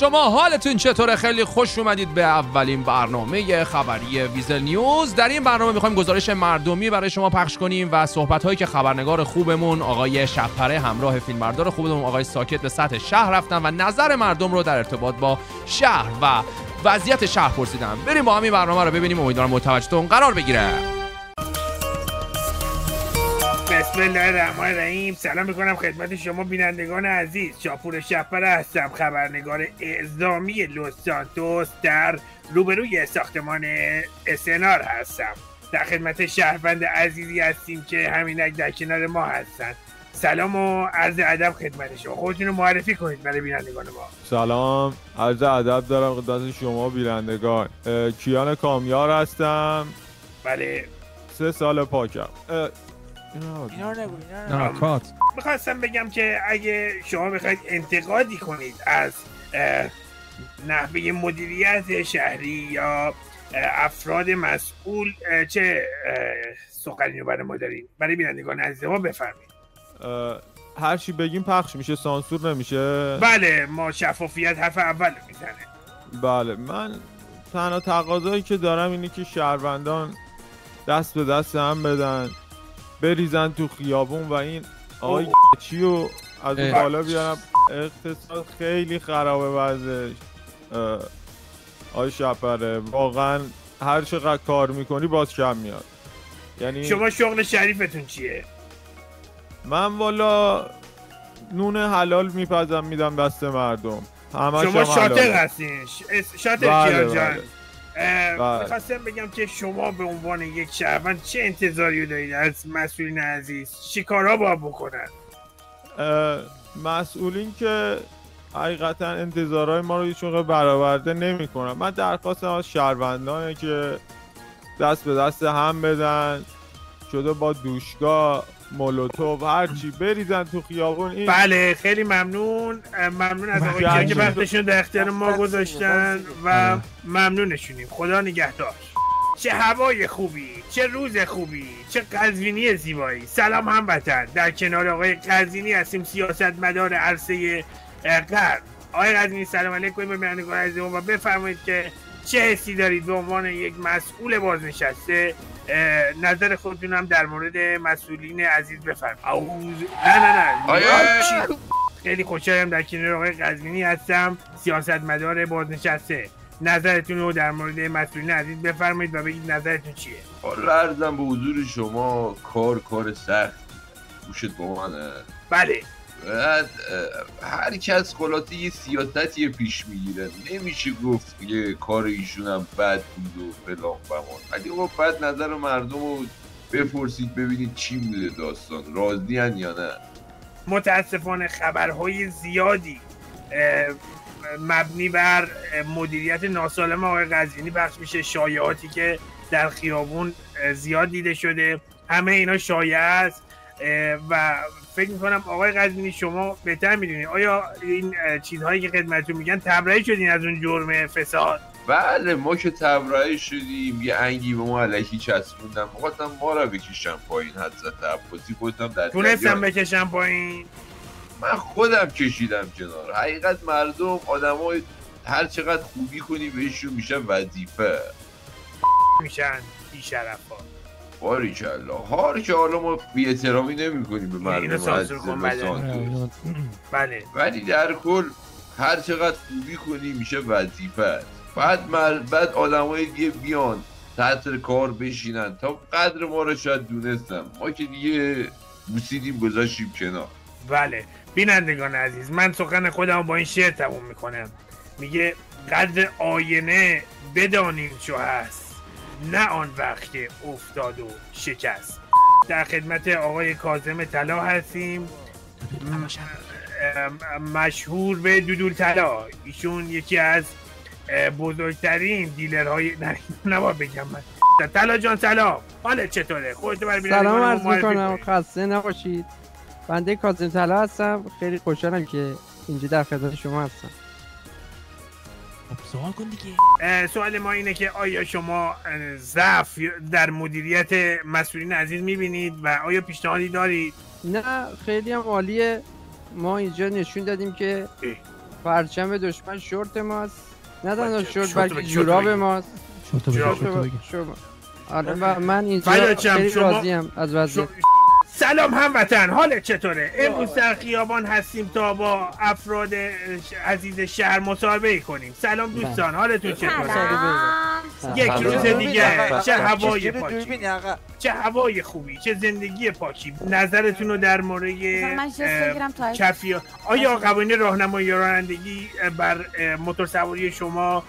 شما حالتون چطوره؟ خیلی خوش اومدید به اولین برنامه خبری ویزل نیوز. در این برنامه میخوایم گزارش مردمی برای شما پخش کنیم و صحبت‌هایی که خبرنگار خوبمون آقای شب‌پره همراه فیلمبردار خوبمون آقای ساکت به سطح شهر رفتن و نظر مردم رو در ارتباط با شهر و وضعیت شهر پرسیدن. بریم با همین برنامه رو ببینیم، امیدوارم متوجهتون قرار بگیره. بسم الله الرحمن الرحیم. سلام میکنم خدمت شما بینندگان عزیز. شاپور شب‌پره هستم، خبرنگار اعزامی لس سانتوس در روبروی ساختمان اسنار هستم. در خدمت شهروند عزیزی هستیم که همینک در کنار ما هستن. سلام و عرض ادب خدمت شما. خودتون رو معرفی کنید برای بینندگان ما. سلام، عرض ادب دارم خدمت شما بینندگان. کیان کامیار هستم. بله. 3 سال پاکم. اینا رو نگو. میخواستم بگم که اگه شما بخواید انتقادی کنید از نحوه مدیریت شهری یا افراد مسئول، چه سخنی رو برای ما دارید؟ برای بینندگان عزیز ما بفرمایید. هر چی بگیم پخش میشه، سانسور نمیشه؟ بله، ما شفافیت حرف اول میزنه. بله، من تنها تقاضایی که دارم اینه که شهروندان دست به دست هم بدن، بریزن تو خیابون و این آقای چیو از اون بالا بیارم. اقتصاد خیلی خرابه وضعش. آقای شب‌پره واقعا هر چقدر کار میکنی باز کم میاد. یعنی شما شغل شریفتون چیه؟ من والا نون حلال میپزم میدم دست مردم. شما شاطر هستین. شاطر کیان جان. میخواستم بگم که شما به عنوان یک شهروند چه انتظاری دارید از مسئولین عزیز؟ چی کارها باید بکنن؟ مسئولین که حقیقتا انتظارهای ما رو هیچ موقع برآورده نمی کنن. من درخواستم از شهروندانه که دست به دست هم بدن، شده با دوشگاه، مولوتوف، هرچی بریزن تو خیابون. این بله، خیلی ممنون از آقای که وقتشون در اختیار ما گذاشتن و ممنونشونیم. خدا نگهدار. چه هوای خوبی، چه روز خوبی، چه قزوینی زیبایی. سلام هموطن، در کنار آقای قزوینی هستیم، سیاستمدار عرصه قرن. آقای قزوینی سلام علیکم به بینندگان عزیز ما و بفرمایید که چه حسی دارید به عنوان یک مسئول بازنشسته؟ نظر خودتون هم در مورد مسئولین عزیز بفرمایید. نه خیلی خوشحالم در کنار آقای قزوینی هستم، سیاستمدار بازنشسته. نظرتون رو در مورد مسئولین عزیز بفرمایید و بگید نظرتون چیه. حالا عرضم به حضور شما، کار سخت گوشت با منه. بله. بعد هر کس خلاصه یه سیاستی پیش میگیره، نمیشه گفت یه کار ایشون هم بد بود و فلان بمان. ولی خب بعد نظر مردم رو بپرسید ببینید چی بوده داستان، راضی هن یا نه. متاسفانه خبرهای زیادی مبنی بر مدیریت ناسالم آقای قزوینی پخش میشه. شایعاتی که در خیابون زیاد دیده شده، همه اینا شایعه است و فکر میکنم آقای قزوینی شما بهتر میدونید. آیا این چیزهایی که خدمتتون میگن تبرئه شدین از اون جرم فساد؟ بله، ما که تبرئه شدیم. یه انگی به ما الکی چسبوندن، می‌خواستم ما رو بکشم پایین. حضرت عباسی خودم در تونستم بکشم پایین. من خودم کشیدم کنار. حقیقت مردم آدمای هر چقدر خوبی کنی بهشون میشن وظیفه، میشن بی‌شرفا. باریکلا. هار که حالا ما بی احترامی نمی کنیم به مردم عزیز سانتوس. بله. ولی در کل هر چقدر خوبی کنی میشه وظیفه. بعد آدمای دیگه بیان تحت کار بشینن تا قدر ما رو شاید دونستم. ما که دیگه بوسیدیم گذاشتیم کنار. بله بینندگان عزیز، من سخن خودم با این شعر تموم میکنم. میگه قدر آینه بدانیم چو هست، نه آن وقت که افتاد و شکست. در خدمت آقای کاظم طلا هستیم، مشهور به دودول طلا. ایشون یکی از بزرگترین دیلرهای نباید بگم من. طلا جان سلام، حالت چطوره؟ خودتو برای سلام عرض میکنم، خسته نباشید. بنده کاظم طلا هستم، خیلی خوشحالم که اینجا در خدمت شما هستم. سوال کن دیگه. سوال ما اینه که آیا شما ضعف در مدیریت مسئولین عزیز میبینید و آیا پیشنهادی دارید؟ نه خیلی هم عالیه. ما اینجا نشون دادیم که پرچم دشمن شورت ماست. نه تنها شورت بلکه جوراب ماست. شورت. آره و من اینجا خیلی راضیم از وضعیت. سلام هموطن، حالت چطوره؟ امروز در خیابان هستیم تا با افراد عزیز شهر مصاحبه کنیم. سلام دوستان، حالتون چطوره؟ یک روز دیگه چه هوای پاکی، چه هوای خوبی، چه زندگی پاکی. نظرتون رو در مورد کفیات، آیا قوانین راهنمایی رانندگی بر موتورسواری شما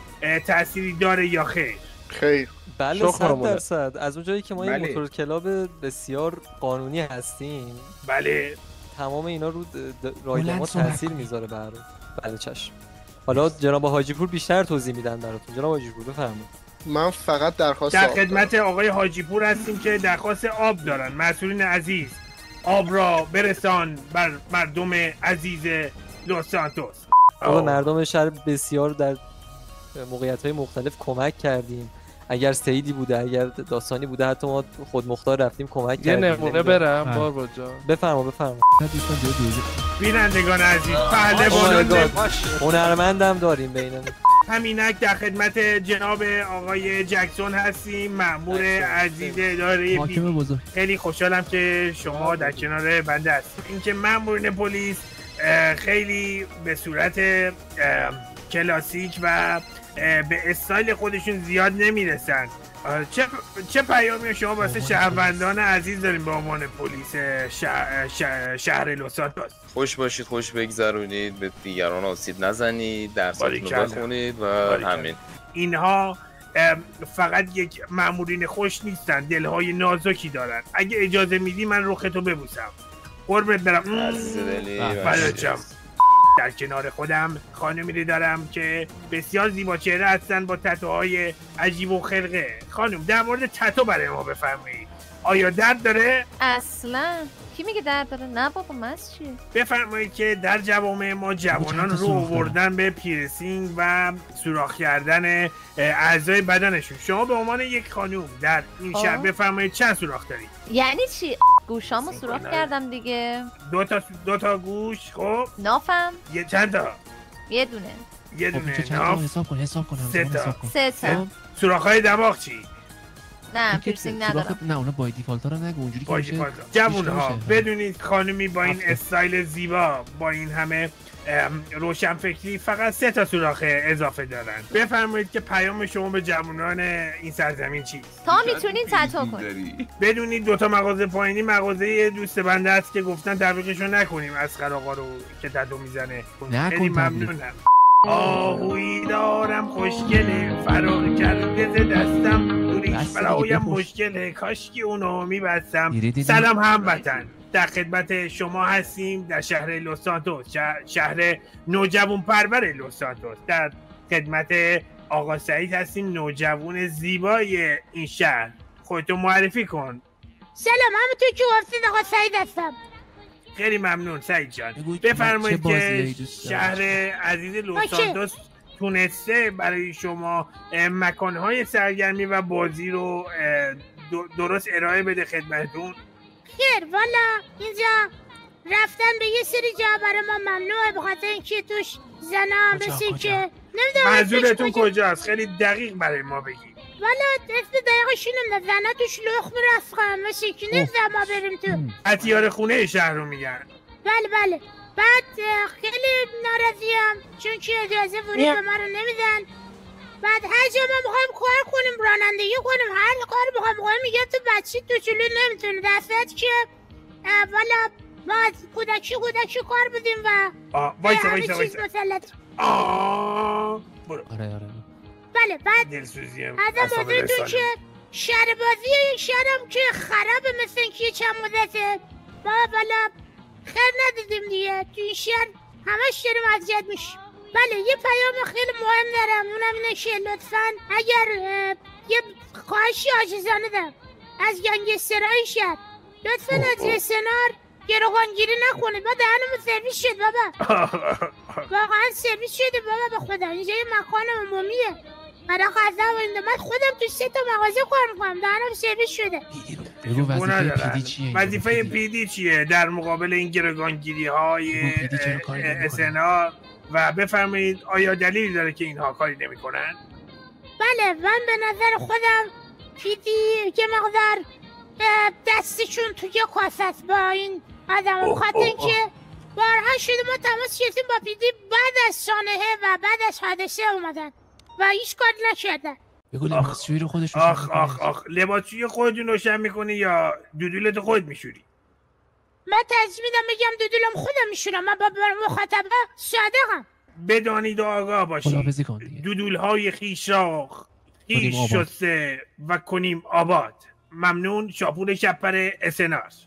تأثیری داره یا خیر؟ خیر. بله 100%. از اون جایی که ما یه موتور کلاب بسیار قانونی هستیم، بله تمام اینا رو رایده ما تاثیر میذاره برای. بله چشم. حالا جناب حاجی پور بیشتر توضیح میدن براتون. جناب حاجی پور بفرمایید. من فقط درخواست در خدمت آقای حاجی پور هستیم که درخواست آب دارن. مسئولین عزیز آب را برسان بر مردم عزیز لس سانتوس. مردم شهر بسیار در موقعیت‌های مختلف کمک کردیم. اگر سیدی بوده، اگر داستانی بوده، حتی ما خود مختار رفتیم کمک کردیم. یه نمونه برم باربا جان. بفرما. بینندگان عزیز، پهلوانان هنرمندم داریم بینمون. همینک در خدمت جناب آقای جکسون هستیم، مأمور عزیز اداره بی. خیلی خوشحالم که شما در کنار بنده هستید. اینکه مأمورین پلیس خیلی به صورت کلاسیک و به استایل خودشون زیاد نمیرسن. چه پیامی شما واسه شهروندان عزیز داریم به عنوان پلیس شهر لس سانتوس؟ خوش باشید، خوش بگذرونید، به دیگران آسیب نزنید، درساتون رو بخونید و همین. اینها فقط یک مامورین خوش نیستن، دلهای نازکی دارن. اگه اجازه میدی من رختو ببوسم. قربت برم. عزیز دلی. در کنار خودم خانمی دارم که بسیار زیبا چهره هستن با تتوهای عجیب و خلقه. خانم در مورد تتو برای ما بفرمایید. آیا درد داره؟ اصلا کی میگه درد داره؟ نه بابا مست چیه؟ بفرمایید که در جوامع ما جوانان رو آوردن به پیرسینگ و سوراخ کردن اعضای بدنشون. شما به عنوان یک خانم در این شهر بفرمایید چند سوراخ دارید؟ یعنی چی؟ گوشامو سوراخ کردم دیگه. دو تا گوش. خب نافم چند تا؟ یه دونه ناف. حساب کن 3 تا. سوراخ‌های دماغ چی؟ نه پیرسینگ ندارم. نه اونا بای دیفالت ها رو نگو، اونجوری که میشه. جوون‌ها بدونید خانمی با این استایل زیبا، با این همه روشنفکری، فقط 3 تا سوراخ اضافه دارن. بفرمایید که پیام شما به جوانان این سرزمین چیست؟ تا میتونین تتو کنید. بدونید 2 تا مغازه پایینی مغازه دوست بنده است که گفتن تبلیغشو نکنیم، اسقر آقا رو که تتو میزنه. خیلی ممنونم. آهویی دارم خوشگله، فرار کرده ز دستم، دوریش برایم مشکله، کاشکی اونو میبستم. سلام هموطن، در خدمت شما هستیم در شهر لس سانتوس، شهر نوجوان پرور لس سانتوس. در خدمت آقا سعید هستیم، نوجوان زیبای این شهر. خودتو معرفی کن. سلام، همونطور که گفتید آقا سعید هستم. خیلی ممنون سعید جان. بفرمایید که شهر عزیز لس سانتوس تونسته برای شما مکانهای سرگرمی و بازی رو درست ارائه بده خدمتتون؟ خیر والا اینجا رفتن به یه سری جا برای ما ممنوعه، بخاطر اینکه توش زنا مثل که نمیدونم منظورتون کجاست؟ خیلی دقیق برای ما بگید. والا اسم دقیقش اینه، زنا توش لخ میرسخن مثل که نمیدونم ما بریم تو عطیار خونه شهر رو میگن. بله بعد خیلی ناراضیم چون که اجازه ورود به ما رو نمیدن. بعد هر جا ما میخوایم کار کنیم، رانندگی کنیم، هر کار میخوایم میگه تو بچه تو جلو نمیتونه، در صورتی که والا ما از کودکی کار بودیم و همه چیز مسلط. برو. آره بله بعد دلسوزیم از موضوعتون که شهر بازی این شهرم که خرابه، مثل اینکه چند مدته ما والا خیر ندیدیم دیگه، تو این شهر همش داریم اذیت میشیم. بله یه پیام خیلی مهم دارم، اونم اینه که لطفاً اگر یه خواهشی عاجزانه دارم از گنگسترهای شهر، لطفاً از یه سنار گروگانگیری نکنید. ما دهنمون سرویس شد بابا، واقعا سرویس شده بابا، به خدا اینجا یه مکان عمومیه برای غذا و این. من خودم تو 3 تا مغازه کار میکنم، دهنم سرویس شده. وظیفه پیدی چیه در مقابل این گروگانگیری های SNR و بفرمایید آیا دلیلی داره که اینها کاری نمی‌کنن؟ بله، من به نظر خودم پیدی که مقدار دستشون توی کاسه است با این آدم، بخاطر اینکه بارها شده ما تماس گرفتیم با پیدی بعد از سانحه و بعد از حادثه اومدن و هیچ کاری نکردن. بگو لباسشویی رو خودش آخ لباسشویی خودتون روشن میکنی یا دودولت خود میشوری؟ من ترجیح میدم بگم دودولم خودم میشورم. من با مخاطبه صادقم. بدانید و آگاه باشید دودولهای خیش شسته و کنیم آباد. ممنون. شاپور شپر اسناس.